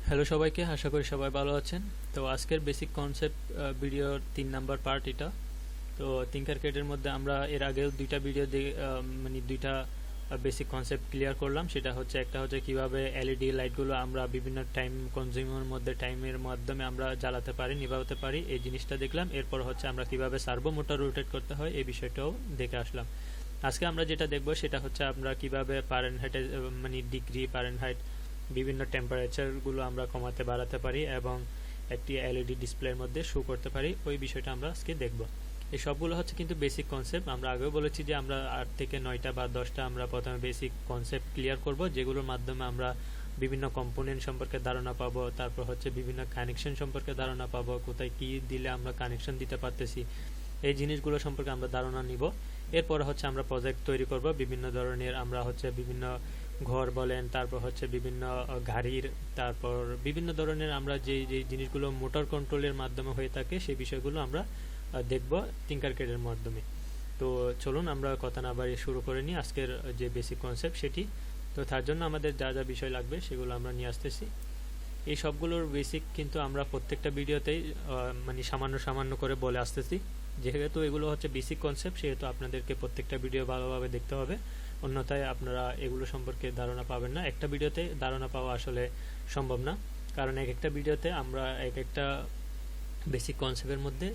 Hello সবাইকে, আশা করি সবাই ভালো আছেন। তো আজকের বেসিক কনসেপ্ট ভিডিওর 3 নাম্বার পার্ট এটা। তো থিঙ্কারক্যাডের মধ্যে আমরা এর আগেও দুইটা ভিডিও মানে দুইটা বেসিক কনসেপ্ট ক্লিয়ার করলাম। সেটা হচ্ছে একটা হচ্ছে কিভাবে এলইডি লাইটগুলো আমরা বিভিন্ন টাইম কনজিউমের মধ্যে টাইমের মাধ্যমে আমরা জ্বালাতে পারি, নিভাতে পারি, এই জিনিসটা দেখলাম। এরপর হচ্ছে আমরা কিভাবে সার্ভো মোটর রোটেট করতে হয় এই বিষয়টাও দেখে আসলাম। আজকে আমরা যেটা দেখব সেটা হচ্ছে আমরা কিভাবে ফারেনহাইটে মানে ডিগ্রি ফারেনহাইট বিভিন্ন টেম্পারেচারগুলো আমরা কমাতে বাড়াতে পারি এবং একটি এলইডি ডিসপ্লের মধ্যে শো করতে পারি, ওই বিষয়টা আমরা আজকে দেখব। এই সবগুলো হচ্ছে কিন্তু বেসিক কনসেপ্ট। আমরা আগেও বলেছি যে আমরা 8 থেকে 9টা বা 10টা আমরা প্রথমে বেসিক কনসেপ্ট ক্লিয়ার করব, যেগুলোর মাধ্যমে আমরা বিভিন্ন কম্পোনেন্ট সম্পর্কে ধারণা পাবো, তারপর হচ্ছে বিভিন্ন কানেকশন সম্পর্কে ধারণা পাবো, কোথায় কি দিলে আমরা কানেকশন দিতে পারতেছি, এই জিনিসগুলো সম্পর্কে আমরা ধারণা নিব। এরপর হচ্ছে আমরা প্রজেক্ট তৈরি করব বিভিন্ন ধরনের, আমরা হচ্ছে বিভিন্ন ঘর বলেন, তারপর হচ্ছে বিভিন্ন গাড়ির, তারপর বিভিন্ন ধরনের আমরা যে যে জিনিসগুলো মোটর কন্ট্রোলের মাধ্যমে হয়ে থাকে সেই বিষয়গুলো আমরা দেখব থিঙ্কারক্যাডের মাধ্যমে। তো চলুন আমরা কথা না বাড়িয়ে শুরু করে নিই আজকের যে বেসিক কনসেপ্ট সেটি। তো তার জন্য আমাদের যা যা বিষয় লাগবে সেগুলো আমরা নিয়ে আসতেছি। এই সবগুলোর বেসিক কিন্তু আমরা প্রত্যেকটা ভিডিওতেই মানে সামান্য সামান্য করে বলে আসতেছি। যেহেতু এগুলো হচ্ছে বেসিক কনসেপ্ট, সেহেতু আপনাদেরকে প্রত্যেকটা ভিডিও ভালোভাবে দেখতে হবে, অন্যথায় আপনারা এগুলো সম্পর্কে ধারণা পাবেন না। একটা ভিডিওতে ধারণা পাওয়া আসলে সম্ভব না, কারণ এক একটা ভিডিওতে আমরা এক একটা বেসিক কনসেপ্টের মধ্যে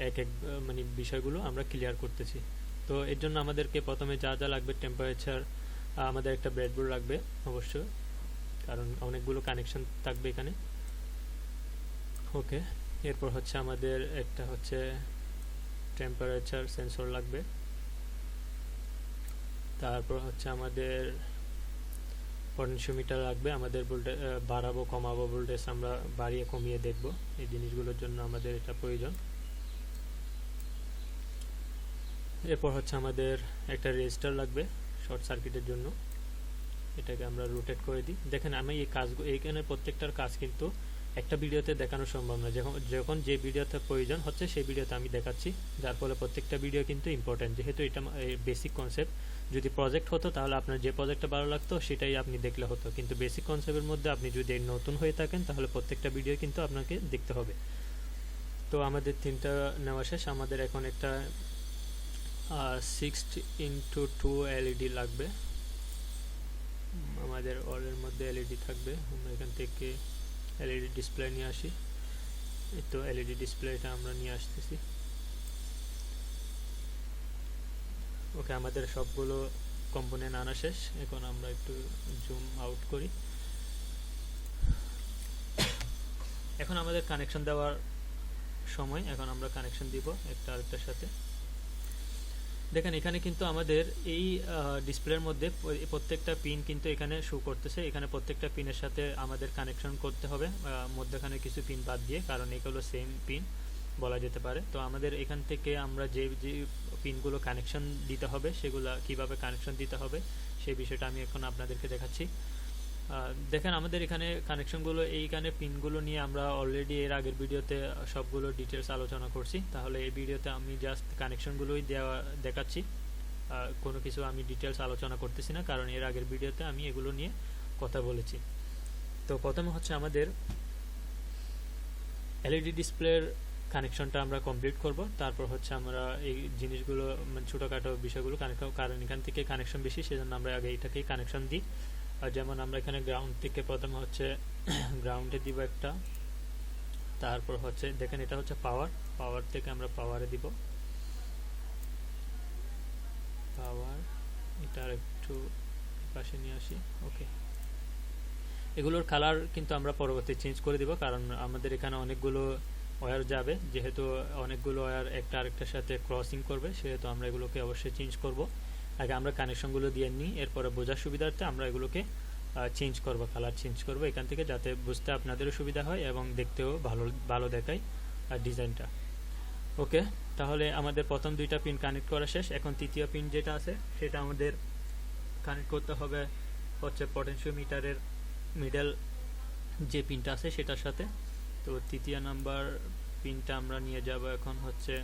এক এক মানে বিষয়গুলো আমরা ক্লিয়ার করতেছি। তো এর জন্য আমাদেরকে প্রথমে যা যা লাগবে, টেম্পারেচার, আমাদের একটা ব্রেডবোর্ড লাগবে অবশ্যই, কারণ অনেকগুলো কানেকশন থাকবে এখানে। ওকে, এরপর হচ্ছে আমাদের একটা হচ্ছে টেম্পারেচার সেন্সর লাগবে। তারপর হচ্ছে আমাদের পটেনশিওমিটার লাগবে, আমাদের ভোল্টেজ বাড়াবো কমাবো, ভোল্টেজ আমরা বাড়িয়ে কমিয়ে দেখব, এই জিনিসগুলোর জন্য আমাদের এটা প্রয়োজন। এরপর হচ্ছে আমাদের একটা রেজিস্টার লাগবে শর্ট সার্কিটের জন্য, এটাকে আমরা রোটেট করে দিই। দেখেন আমি এই কাজগুলো, এইখানে প্রত্যেকটার কাজ কিন্তু একটা ভিডিওতে দেখানো সম্ভব না, যখন যে ভিডিওতে প্রয়োজন হচ্ছে সেই ভিডিওতে আমি দেখাচ্ছি, যার ফলে প্রত্যেকটা ভিডিও কিন্তু ইম্পর্টেন্ট। যেহেতু এটা বেসিক কনসেপ্ট, যদি প্রজেক্ট হতো তাহলে আপনার যে প্রজেক্টটা ভালো লাগতো সেটাই আপনি দেখলে হতো, কিন্তু বেসিক কনসেপ্টের মধ্যে আপনি যদি নতুন হয়ে থাকেন তাহলে প্রত্যেকটা ভিডিও কিন্তু আপনাকে দেখতে হবে। তো আমাদের 3টা নেওয়া শেষ। আমাদের এখন একটা 6x2 এলইডি লাগবে, আমাদের অলের মধ্যে এলইডি থাকবে। আমরা এখান থেকে এলইডি ডিসপ্লে নিয়ে আসি। এই তো এলইডি ডিসপ্লেটা আমরা নিয়ে আসতেছি। ওকে, আমাদের সবগুলো কম্পোনেন্ট আনা শেষ। এখন আমরা একটু জুম আউট করি। এখন আমাদের কানেকশন দেওয়ার সময়, এখন আমরা কানেকশন দিব একটা আরেকটার সাথে। দেখেন এখানে কিন্তু আমাদের এই ডিসপ্লের মধ্যে প্রত্যেকটা পিন কিন্তু এখানে শো করতেছে। এখানে প্রত্যেকটা পিনের সাথে আমাদের কানেকশন করতে হবে, মধ্যখানে কিছু পিন বাদ দিয়ে, কারণ এগুলো সেম পিন বলা যেতে পারে। তো আমাদের এখান থেকে আমরা যে যে পিনগুলো কানেকশন দিতে হবে সেগুলো কিভাবে কানেকশন দিতে হবে সেই বিষয়টা আমি এখন আপনাদেরকে দেখাচ্ছি। দেখেন আমাদের এখানে কানেকশনগুলো, এইখানে পিনগুলো নিয়ে আমরা অলরেডি এর আগের ভিডিওতে সবগুলো ডিটেলস আলোচনা করছি। তাহলে এই ভিডিওতে আমি জাস্ট কানেকশনগুলোই দেখাচ্ছি, কোনো কিছু আমি ডিটেলস আলোচনা করতেছি না, কারণ এর আগের ভিডিওতে আমি এগুলো নিয়ে কথা বলেছি। তো প্রথমে হচ্ছে আমাদের এলইডি ডিসপ্লের কানেকশনটা আমরা কমপ্লিট করব। তারপর হচ্ছে আমরা এই জিনিসগুলো মানে ছোটোখাটো বিষয়গুলো কানেক্ট, কারণ এখান থেকে কানেকশন বেশি, সেজন্য আমরা আগে এটাকেই কানেকশন দিই। আর যেমন আমরা এখানে গ্রাউন্ড থেকে প্রথমে হচ্ছে গ্রাউন্ডে দিব একটা, তারপর হচ্ছে দেখেন এটা হচ্ছে পাওয়ার থেকে আমরা পাওয়ারে দিব পাওয়ার। এটা একটু পাশে নিয়ে আসি। ওকে, এগুলোর কালার কিন্তু আমরা পরবর্তী চেঞ্জ করে দিব, কারণ আমাদের এখানে অনেকগুলো ওয়্যার যাবে, যেহেতু অনেকগুলো ওয়্যার একটা আরেকটার সাথে ক্রসিং করবে, সেহেতু আমরা এগুলোকে অবশ্যই চেঞ্জ করব। আগে আমরা কানেকশনগুলো দিয়ে নিই, এরপরে বোঝার সুবিধার্থে আমরা এগুলোকে চেঞ্জ করব, কালার চেঞ্জ করব এখান থেকে, যাতে বুঝতে আপনাদেরও সুবিধা হয় এবং দেখতেও ভালো দেখায় ডিজাইনটা। ওকে, তাহলে আমাদের প্রথম 2টা পিন কানেক্ট করা শেষ। এখন তৃতীয় পিন যেটা আছে সেটা আমাদের কানেক্ট করতে হবে হচ্ছে পটেনশিওমিটারের মিডল যে পিনটা আছে সেটার সাথে। তো তৃতীয় নাম্বার পিনটা আমরা নিয়ে যাব এখন হচ্ছে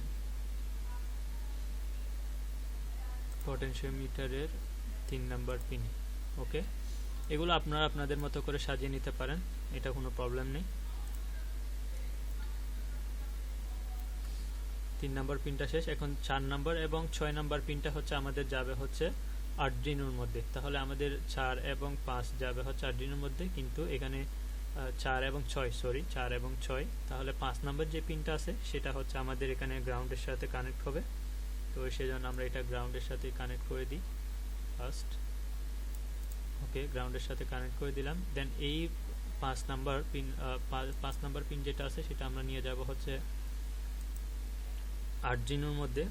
পটেনশিওমিটারের 3 নাম্বার পিন। ওকে, এগুলো আপনারা আপনাদের মতো করে সাজিয়ে নিতে পারেন, এটা কোনো প্রবলেম নেই। 3 নাম্বার পিনটা শেষ, এখন 4 নাম্বার এবং 6 নাম্বার পিনটা হচ্ছে আমাদের যাবে হচ্ছে আরডুইনোর মধ্যে। তাহলে আমাদের 4 এবং 5 যাবে হচ্ছে আরডুইনোর মধ্যে, কিন্তু এখানে 4 এবং 6, তাহলে 5 নাম্বার যে পিনটা আছে সেটা হচ্ছে আমাদের এখানে গ্রাউন্ডের সাথে কানেক্ট হবে। তো সেজন্য আমরা এটা গ্রাউন্ডের সাথে কানেক্ট করে দিই ফার্স্ট। ওকে, গ্রাউন্ডের সাথে কানেক্ট করে দিলাম। দেন এই 5 নাম্বার পিন যেটা আছে সেটা আমরা নিয়ে যাব হচ্ছে আরডুইনোর মধ্যে।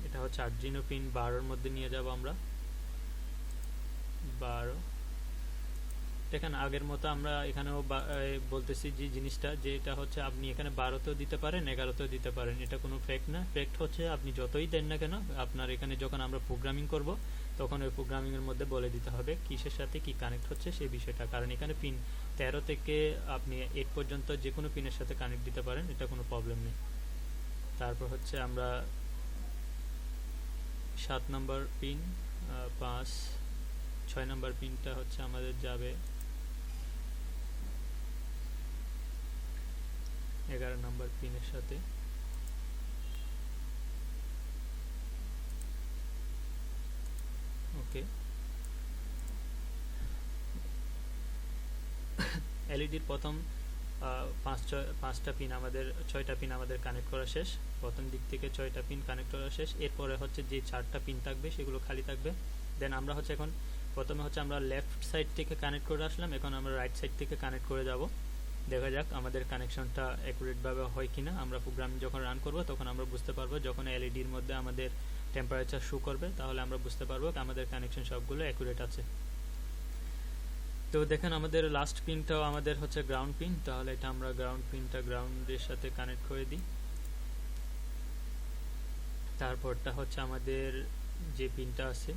এটা হচ্ছে আরডুইনো পিন 12 মধ্যে নিয়ে যাব আমরা। 12 দেখেন, আগের মতো আমরা এখানেও বলতেছি যে জিনিসটা, যে এটা হচ্ছে আপনি এখানে 12তেও দিতে পারেন, 11তেও দিতে পারেন, এটা কোনো ফ্যাক্ট না। ফ্যাক্ট হচ্ছে আপনি যতই দেন না কেন, আপনার এখানে যখন আমরা প্রোগ্রামিং করব তখন ওই প্রোগ্রামিংয়ের মধ্যে বলে দিতে হবে কিসের সাথে কি কানেক্ট হচ্ছে সেই বিষয়টা। কারণ এখানে পিন 13 থেকে আপনি 8 পর্যন্ত যে কোনো পিনের সাথে কানেক্ট দিতে পারেন, এটা কোনো প্রবলেম নেই। তারপর হচ্ছে আমরা 7 নাম্বার পিন, 5, 6 নাম্বার পিনটা হচ্ছে আমাদের যাবে 11 নাম্বার পিনের সাথে। ওকে, এলইডির প্রথম 5টা পিন আমাদের 6টা পিন আমাদের কানেক্ট করা শেষ। প্রথম দিক থেকে 6টা পিন কানেক্ট করা শেষ। এরপরে হচ্ছে যে 4টা পিন থাকবে সেগুলো খালি থাকবে। দেন আমরা হচ্ছে এখন প্রথমে হচ্ছে আমরা লেফট সাইড থেকে কানেক্ট করে আসলাম, এখন আমরা রাইট সাইড থেকে কানেক্ট করে যাব। দেখা যাক আমাদের কানেকশনটা অ্যাকুরেটভাবে হয় কিনা। আমরা প্রোগ্রামিং যখন রান করব তখন আমরা বুঝতে পারবো, যখন এলইডির মধ্যে আমাদের টেম্পারেচার শো করবে তাহলে আমরা বুঝতে পারবো আমাদের কানেকশন সবগুলো অ্যাকুরেট আছে। তো দেখেন আমাদের লাস্ট পিনটাও আমাদের হচ্ছে গ্রাউন্ড পিন, তাহলে এটা আমরা গ্রাউন্ড পিনটা গ্রাউন্ডের সাথে কানেক্ট করে দিই। তারপরটা হচ্ছে আমাদের যে পিনটা আছে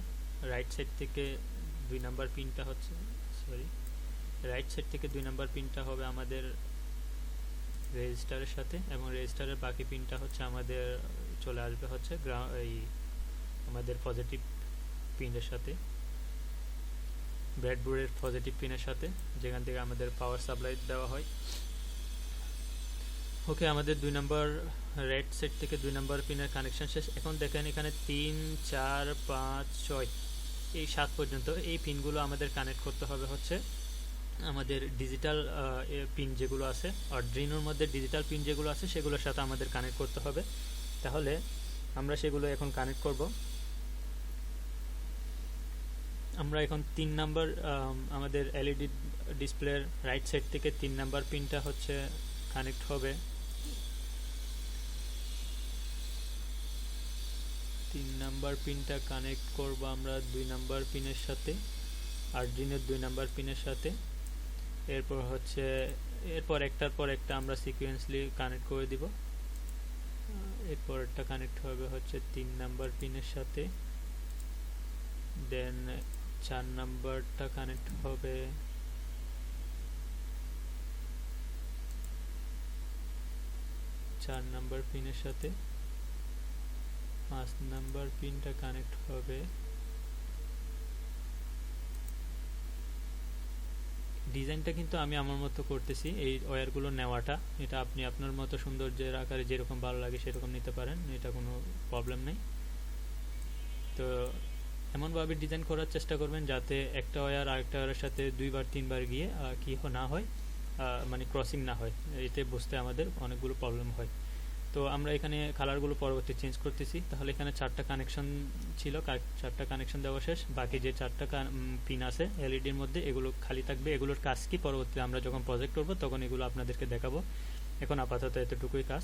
রাইট সাইড থেকে 2 নাম্বার পিনটা হচ্ছে রাইট সাইড থেকে 2 নাম্বার পিনটা হবে আমাদের রেজিস্টারের সাথে, এবং রেজিস্টারের বাকি পিনটা হচ্ছে আমাদের চলে আসবে হচ্ছে আমাদের পজিটিভ পিনের সাথে, ব্রেডবোর্ডের পজিটিভ পিনের সাথে, যেখান থেকে আমাদের পাওয়ার সাপ্লাই দেওয়া হয়। ওকে, আমাদের 2 নাম্বার রাইট সাইড থেকে 2 নাম্বার পিনের কানেকশন শেষ। এখন দেখেন এখানে 3, 4, 5, 6 এই 7 পর্যন্ত এই পিনগুলো আমাদের কানেক্ট করতে হবে হচ্ছে আমাদের ডিজিটাল পিন যেগুলো আছে, আরডুইনোর মধ্যে ডিজিটাল পিন যেগুলো আছে সেগুলোর সাথে আমাদের কানেক্ট করতে হবে। তাহলে আমরা সেগুলো এখন কানেক্ট করব। আমরা এখন 3 নাম্বার আমাদের এলইডি ডিসপ্লের রাইট সাইড থেকে 3 নাম্বার পিনটা হচ্ছে কানেক্ট হবে। 3 নাম্বার পিনটা কানেক্ট করব আমরা 2 নাম্বার পিনের সাথে, আরডুইনোর 2 নাম্বার পিনের সাথে। এরপর একটার পর একটা আমরা সিকোয়েন্সলি কানেক্ট করে দিব। এরপর একটা কানেক্ট হবে হচ্ছে 3 নাম্বার পিনের সাথে, দেন 4 নাম্বারটা কানেক্ট হবে 4 নাম্বার পিনের সাথে, 5 নাম্বার পিনটা কানেক্ট হবে। ডিজাইনটা কিন্তু আমি আমার মতো করতেছি, এই ওয়্যারগুলো নেওয়াটা, এটা আপনি আপনার মতো সৌন্দর্যের আকারে যেরকম ভালো লাগে সেরকম নিতে পারেন, এটা কোনো প্রবলেম নেই। তো এমনভাবে ডিজাইন করার চেষ্টা করবেন যাতে একটা ওয়্যার আরেকটা ওয়্যারের সাথে 2বার 3বার গিয়ে কি না হয়, মানে ক্রসিং না হয়, এতে বুঝতে আমাদের অনেকগুলো প্রবলেম হয়। তো আমরা এখানে কালারগুলো পরবর্তী চেঞ্জ করতেছি। তাহলে এখানে 4টা কানেকশন ছিল, 4টা কানেকশন দেওয়া শেষ। বাকি যে 4টা পিন আছে এলইডির মধ্যে এগুলো খালি থাকবে। এগুলোর কাজ কি পরবর্তীতে আমরা যখন প্রজেক্ট করব তখন এগুলো আপনাদেরকে দেখাবো। এখন আপাতত এতটুকুই কাজ।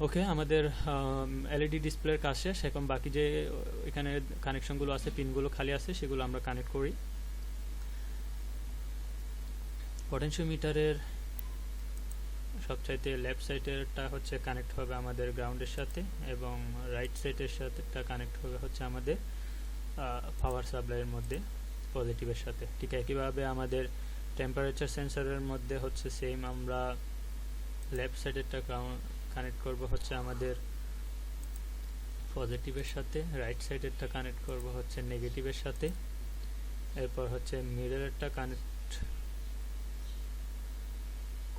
ওকে, আমাদের এলইডি ডিসপ্লের কাজ শেষ। এখন বাকি যে এখানে কানেকশনগুলো আছে, পিনগুলো খালি আছে, সেগুলো আমরা কানেক্ট করি। পটেনশিওমিটারের সবচাইতে লেফট সাইডেরটা হচ্ছে কানেক্ট হবে আমাদের গ্রাউন্ডের সাথে, এবং রাইট সাইডের সাথেটা কানেক্ট হবে হচ্ছে আমাদের পাওয়ার সাপ্লাইয়ের মধ্যে পজিটিভের সাথে। ঠিক একইভাবে আমাদের টেম্পারেচার সেন্সরের মধ্যে হচ্ছে সেম, আমরা লেফট সাইডেরটা কানেক্ট করব হচ্ছে আমাদের পজিটিভের সাথে, রাইট সাইডেরটা কানেক্ট করব হচ্ছে নেগেটিভের সাথে। এরপর হচ্ছে মিডলেরটা কানেক্ট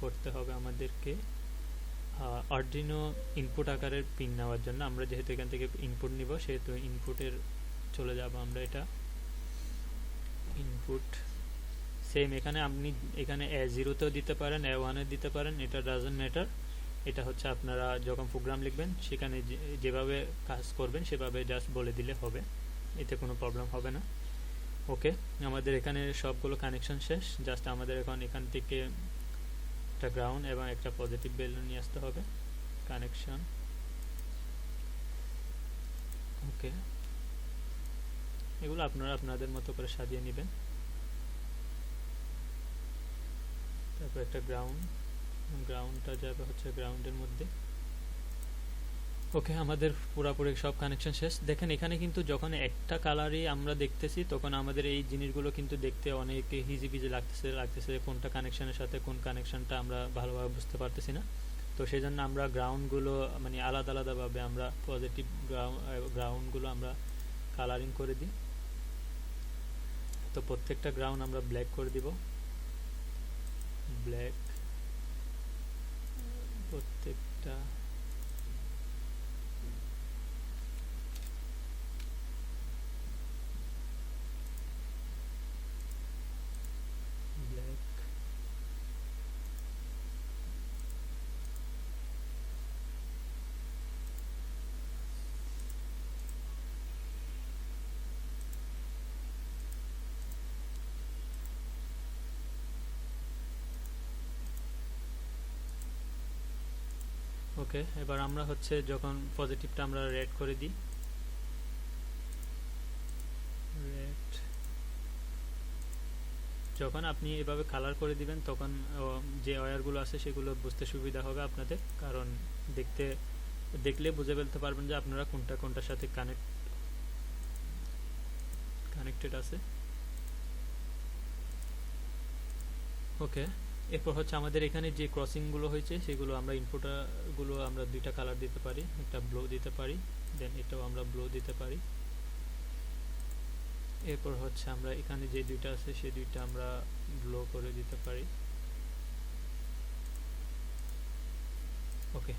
করতে হবে আমাদেরকে আরডুইনো ইনপুট আকারের পিন নেওয়ার জন্য। আমরা যেহেতু এখান থেকে ইনপুট নিব সেহেতু ইনপুটের চলে যাব আমরা। এটা ইনপুট সেম এখানে আপনি এখানে A0তেও দিতে পারেন, A1 দিতে পারেন, এটা ডাজন্ট ম্যাটার। এটা হচ্ছে আপনারা যখন প্রোগ্রাম লিখবেন সেখানে যেভাবে কাজ করবেন সেভাবে জাস্ট বলে দিলে হবে, এতে কোনো প্রবলেম হবে না। ওকে, আমাদের এখানে সবগুলো কানেকশন শেষ। জাস্ট আমাদের এখন এখান থেকে একটা গ্রাউন্ড এবং একটা পজিটিভ ভ্যালু নিয়ে আসতে হবে কানেকশন। ওকে, এগুলো আপনারা আপনাদের মতো করে সাজিয়ে নেবেন। তারপর একটা গ্রাউন্ডটা যাবে হচ্ছে গ্রাউন্ডের মধ্যে। ওকে, আমাদের পুরোপুরি সব কানেকশন শেষ। দেখেন এখানে কিন্তু যখন একটা কালারই আমরা দেখতেছি তখন আমাদের এই জিনিসগুলো কিন্তু দেখতে অনেক হিজিবিজি লাগতেছে কোনটা কানেকশনের সাথে কোন কানেকশনটা আমরা ভালোভাবে বুঝতে পারতেছি না। তো সেই জন্য আমরা গ্রাউন্ডগুলো মানে আলাদা আলাদাভাবে আমরা পজিটিভ গ্রাউন্ডগুলো আমরা কালারিং করে দিই। তো প্রত্যেকটা গ্রাউন্ড আমরা ব্ল্যাক করে দিব, ব্ল্যাক প্রত্যেকটা। ওকে, এবার আমরা হচ্ছে যখন পজিটিভটা আমরা রেড করে দিই, রেড যখন আপনি এভাবে কালার করে দিবেন তখন যে ওয়্যারগুলো আছে সেগুলো বুঝতে সুবিধা হবে আপনাদের, কারণ দেখলে বুঝে ফেলতে পারবেন যে আপনারা কোনটার সাথে কানেক্টেড আছে। ওকে, এরপর হচ্ছে আমাদের এখানে যে ক্রসিংগুলো হয়েছে সেগুলো আমরা ইনপুটগুলো আমরা দুইটা কালার দিতে পারি, একটা ব্লু দিতে পারি, দেন এটাও আমরা ব্লু দিতে পারি। এরপর হচ্ছে আমরা এখানে যে দুইটা আছে সেই দুইটা আমরা ব্লু করে দিতে পারি। ওকে,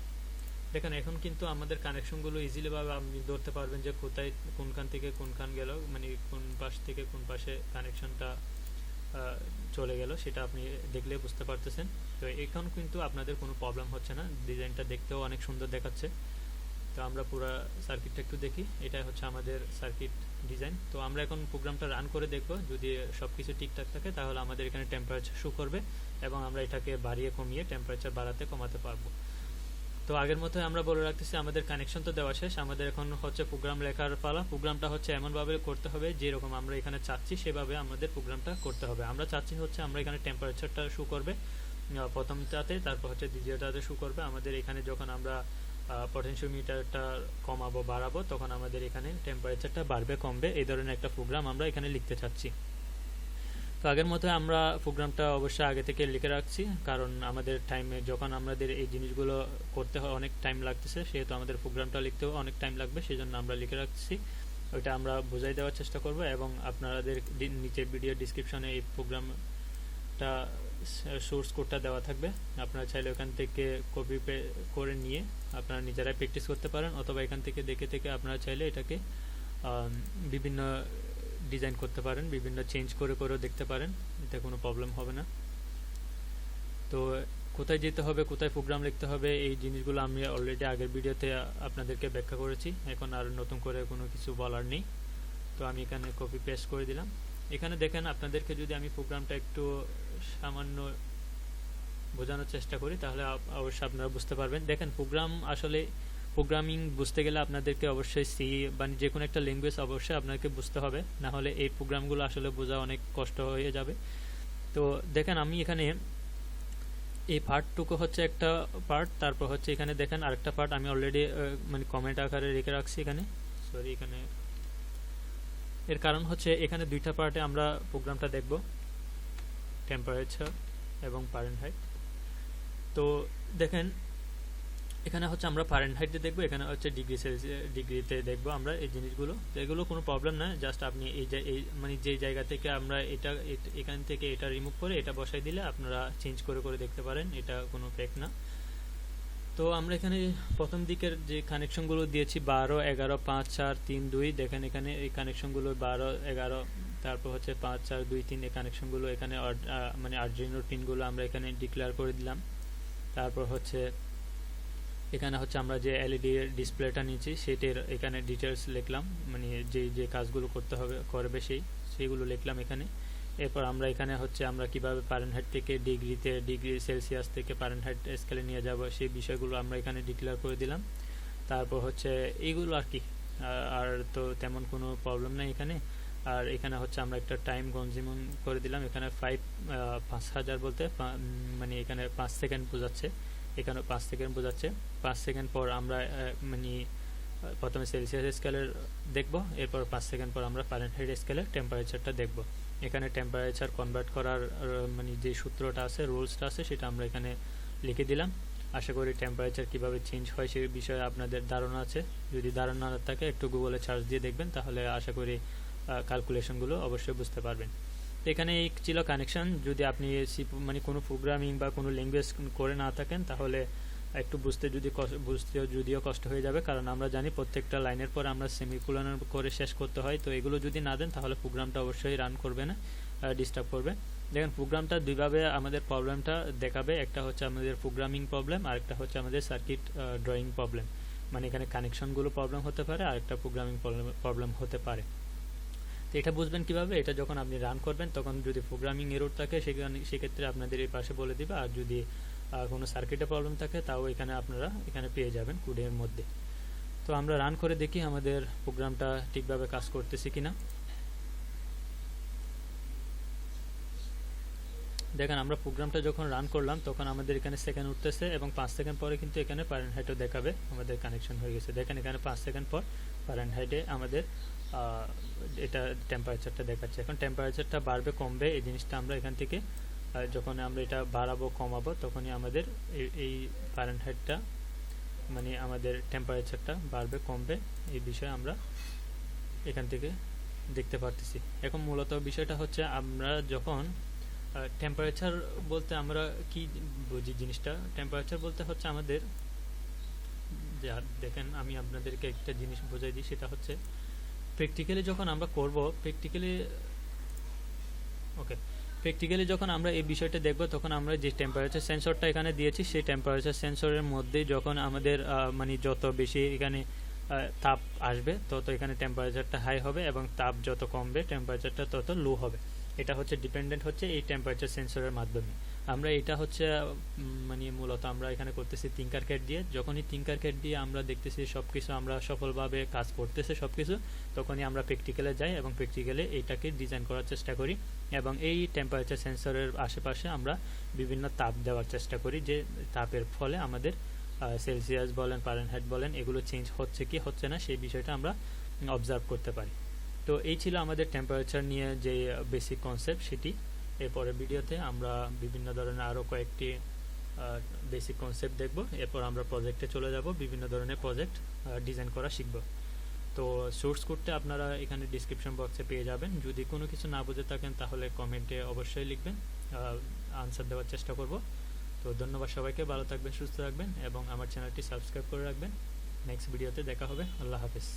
দেখেন এখন কিন্তু আমাদের কানেকশনগুলো ইজিলি ভাবে আপনি ধরতে পারবেন যে কোথায় কোনখান থেকে কোনখান গেল, মানে কোন পাশ থেকে কোন পাশে কানেকশনটা চলে গেল সেটা আপনি দেখলে বুঝতে পারতেছেন। তো এখন কিন্তু আপনাদের কোনো প্রবলেম হচ্ছে না, ডিজাইনটা দেখতেও অনেক সুন্দর দেখাচ্ছে। তো আমরা পুরো সার্কিটটা একটু দেখি। এটা হচ্ছে আমাদের সার্কিট ডিজাইন। তো আমরা এখন প্রোগ্রামটা রান করে দেখব, যদি সব কিছু ঠিকঠাক থাকে তাহলে আমাদের এখানে টেম্পারেচার শো করবে এবং আমরা এটাকে বাড়িয়ে কমিয়ে টেম্পারেচার বাড়াতে কমাতে পারবো। তো আগের মতো আমরা বলে রাখতেছি আমাদের কানেকশন তো দেওয়া শেষ, আমাদের এখন হচ্ছে প্রোগ্রাম লেখার পালা। প্রোগ্রামটা হচ্ছে এমনভাবে করতে হবে যেরকম আমরা এখানে চাচ্ছি সেভাবে আমাদের প্রোগ্রামটা করতে হবে। আমরা চাচ্ছি হচ্ছে আমরা এখানে টেম্পারেচারটা শো করবে প্রথমটাতে, তারপর হচ্ছে দ্বিতীয়টাতে শো করবে। আমাদের এখানে যখন আমরা পটেনশিওমিটারটা কমাবো বাড়াবো তখন আমাদের এখানে টেম্পারেচারটা বাড়বে কমবে, এই ধরনের একটা প্রোগ্রাম আমরা এখানে লিখতে চাচ্ছি। তো আগের মতো আমরা প্রোগ্রামটা অবশ্যই আগে থেকে লিখে রাখছি, কারণ আমাদের টাইমে যখন আমাদের এই জিনিসগুলো করতে হয় অনেক টাইম লাগতেছে, সেহেতু আমাদের প্রোগ্রামটা লিখতেও অনেক টাইম লাগবে, সেই জন্য আমরা লিখে রাখছি। ওইটা আমরা বোঝাই দেওয়ার চেষ্টা করব এবং আপনাদের নিচে ভিডিও ডিসক্রিপশনে এই প্রোগ্রামটা সোর্স কোডটা দেওয়া থাকবে। আপনারা চাইলে ওখান থেকে কপি করে নিয়ে আপনারা নিজেরাই প্র্যাকটিস করতে পারেন, অথবা এখান থেকে দেখে আপনারা চাইলে এটাকে বিভিন্ন ডিজাইন করতে পারেন, বিভিন্ন চেঞ্জ করেও দেখতে পারেন, এতে কোনো প্রবলেম হবে না। তো কোথায় যেতে হবে, কোথায় প্রোগ্রাম লিখতে হবে, এই জিনিসগুলো আমি অলরেডি আগের ভিডিওতে আপনাদেরকে ব্যাখ্যা করেছি, এখন আর নতুন করে কোনো কিছু বলার নেই। তো আমি এখানে কপি পেস্ট করে দিলাম। এখানে দেখেন আপনাদেরকে যদি আমি প্রোগ্রামটা একটু সামান্য বোঝানোর চেষ্টা করি তাহলে অবশ্যই আপনারা বুঝতে পারবেন। দেখেন প্রোগ্রামিং বুঝতে গেলে আপনাদেরকে অবশ্যই সি বা যে কোনো একটা ল্যাঙ্গুয়েজ অবশ্যই আপনাকে বুঝতে হবে, না হলে এই প্রোগ্রামগুলো আসলে বোঝা অনেক কষ্ট হয়ে যাবে। তো দেখেন আমি এখানে এই পার্টটুকু হচ্ছে একটা পার্ট, তারপর হচ্ছে এখানে দেখেন আরেকটা পার্ট আমি অলরেডি মানে কমেন্ট আকারে রেখে রাখছি এখানে। এখানে এর কারণ হচ্ছে এখানে দুইটা পার্টে আমরা প্রোগ্রামটা দেখব, টেম্পারেচার এবং ফারেনহাইট। তো দেখেন এখানে হচ্ছে আমরা ফারেনহাইটে দেখবো, এখানে হচ্ছে ডিগ্রি সেলসিয়াস ডিগ্রিতে দেখবো আমরা এই জিনিসগুলো। তো এগুলো কোনো প্রবলেম না, জাস্ট আপনি এই মানে যেই জায়গা থেকে আমরা এখান থেকে এটা রিমুভ করে এটা বসাই দিলে আপনারা চেঞ্জ করে করে দেখতে পারেন, এটা কোনো ফেক না। তো আমরা এখানে প্রথম দিকের যে কানেকশনগুলো দিয়েছি 12, 11, 5, 4, 3, 2, দেখেন এখানে এই কানেকশনগুলো 12, 11, তারপর হচ্ছে 5, 4, 2, 3 এই কানেকশনগুলো এখানে মানে আরডুইনোর পিনগুলো আমরা এখানে ডিক্লেয়ার করে দিলাম। তারপর হচ্ছে এখানে হচ্ছে আমরা যে এলইডি ডিসপ্লেটা নিয়েছি সেটার এখানে ডিটেলস লিখলাম, মানে যে কাজগুলো করতে হবে করবে সেইগুলো লিখলাম এখানে। এরপর আমরা এখানে হচ্ছে আমরা কিভাবে ফারেনহাইট থেকে ডিগ্রি সেলসিয়াস থেকে ফারেনহাইট স্কেলে নিয়ে যাব সেই বিষয়গুলো আমরা এখানে ডিক্লেয়ার করে দিলাম। তারপর হচ্ছে এইগুলো আর কি, আর তো তেমন কোনো প্রবলেম নেই এখানে। আর এখানে হচ্ছে আমরা একটা টাইম কনজিউমিং করে দিলাম, এখানে 5000 বলতে মানে এখানে 5 সেকেন্ড বোঝাচ্ছে, এখানে 5 সেকেন্ড বোঝাচ্ছে। 5 সেকেন্ড পর আমরা মানে প্রথমে সেলসিয়াস স্কেলের দেখব, এরপর 5 সেকেন্ড পর আমরা ফারেনহাইট স্কেলের টেম্পারেচারটা দেখব। এখানে টেম্পারেচার কনভার্ট করার মানে যে সূত্রটা আছে, রুলসটা আছে, সেটা আমরা এখানে লিখে দিলাম। আশা করি টেম্পারেচার কিভাবে চেঞ্জ হয় সেই বিষয়ে আপনাদের ধারণা আছে। যদি ধারণা না থাকে একটু গুগলে সার্চ দিয়ে দেখবেন, তাহলে আশা করি ক্যালকুলেশনগুলো অবশ্যই বুঝতে পারবেন। তো এখানে এই ছিল কানেকশন। যদি আপনি মানে কোনো প্রোগ্রামিং বা কোনো ল্যাঙ্গুয়েজ করে না থাকেন তাহলে একটু বুঝতে যদিও কষ্ট হয়ে যাবে, কারণ আমরা জানি প্রত্যেকটা লাইনের পর আমরা সেমিকোলন করে শেষ করতে হয়। তো এগুলো যদি না দেন তাহলে প্রোগ্রামটা অবশ্যই রান করবে না, ডিস্টার্ব করবে। দেখেন প্রোগ্রামটা দুইভাবে আমাদের প্রবলেমটা দেখাবে, একটা হচ্ছে আমাদের প্রোগ্রামিং প্রবলেম আর একটা হচ্ছে আমাদের সার্কিট ড্রয়িং প্রবলেম। মানে এখানে কানেকশনগুলো প্রবলেম হতে পারে আর একটা প্রোগ্রামিং প্রবলেম হতে পারে। তো এটা বুঝবেন কিভাবে, এটা যখন আপনি রান করবেন তখন যদি প্রোগ্রামিং এরর থাকে সেক্ষেত্রে আপনাদের এই পাশে বলে দিবে, আর যদি কোনো সার্কিটে প্রবলেম থাকে তাও এখানে আপনারা এখানে পেয়ে যাবেন কোডের মধ্যে। তো আমরা রান করে দেখি আমাদের প্রোগ্রামটা ঠিকভাবে কাজ করতেছে কিনা। দেখেন আমরা প্রোগ্রামটা যখন রান করলাম তখন আমাদের এখানে সেকেন্ড উঠতেছে এবং 5 সেকেন্ড পরে কিন্তু এখানে ফারেনহাইটও দেখাবে আমাদের কানেকশন হয়ে গেছে। দেখেন এখানে 5 সেকেন্ড পর ফারেনহাইটে আমাদের এটা টেম্পারেচারটা দেখাচ্ছে। এখন টেম্পারেচারটা বাড়বে কমবে এই জিনিসটা আমরা এখান থেকে যখন আমরা এটা বাড়াবো কমাবো তখনই আমাদের এই ফারেনহাইটটা মানে আমাদের টেম্পারেচারটা বাড়বে কমবে এই বিষয়ে আমরা এখান থেকে দেখতে পারতেছি। এখন মূলত বিষয়টা হচ্ছে আমরা যখন টেম্পারেচার বলতে আমরা কি বুঝি জিনিসটা, টেম্পারেচার বলতে হচ্ছে আমাদের দেখেন আমি আপনাদেরকে একটা জিনিস বোঝাই দিই, সেটা হচ্ছে প্র্যাকটিক্যালি যখন আমরা করব প্র্যাকটিক্যালি যখন আমরা এই বিষয়টা দেখব তখন আমরা যে টেম্পারেচার সেন্সরটা এখানে দিয়েছি সেই টেম্পারেচার সেন্সরের মধ্যে যখন আমাদের মানে যত বেশি এখানে তাপ আসবে তত এখানে টেম্পারেচারটা হাই হবে এবং তাপ যত কমবে টেম্পারেচারটা তত লো হবে। এটা হচ্ছে ডিপেন্ডেন্ট হচ্ছে এই টেম্পারেচার সেন্সরের মাধ্যমে। আমরা এটা হচ্ছে মানে মূলত আমরা এখানে করতেছি Tinkercad দিয়ে। যখনই Tinkercad দিয়ে আমরা দেখতেছি সবকিছু আমরা সফলভাবে কাজ করতেছে সবকিছু, তখনই আমরা প্র্যাকটিক্যালে যাই এবং প্র্যাকটিক্যালে এইটাকে ডিজাইন করার চেষ্টা করি এবং এই টেম্পারেচার সেন্সরের আশেপাশে আমরা বিভিন্ন তাপ দেওয়ার চেষ্টা করি, যে তাপের ফলে আমাদের সেলসিয়াস বলেন ফারেনহাইট বলেন এগুলো চেঞ্জ হচ্ছে কি হচ্ছে না সেই বিষয়টা আমরা অবজার্ভ করতে পারি। তো এই ছিল আমাদের টেম্পারেচার নিয়ে যে বেসিক কনসেপ্ট সেটি। এরপরের ভিডিওতে আমরা বিভিন্ন ধরনের আরও কয়েকটি বেসিক কনসেপ্ট দেখব। এরপর আমরা প্রজেক্টে চলে যাব, বিভিন্ন ধরনের প্রজেক্ট ডিজাইন করা শিখব। তো সোর্স কোডটা আপনারা এখানে ডিসক্রিপশন বক্সে পেয়ে যাবেন। যদি কোনো কিছু না বুঝে থাকেন তাহলে কমেন্টে অবশ্যই লিখবেন, আনসার দেওয়ার চেষ্টা করব। তো ধন্যবাদ সবাইকে, ভালো থাকবেন, সুস্থ থাকবেন এবং আমার চ্যানেলটি সাবস্ক্রাইব করে রাখবেন। নেক্সট ভিডিওতে দেখা হবে। আল্লাহ হাফেজ।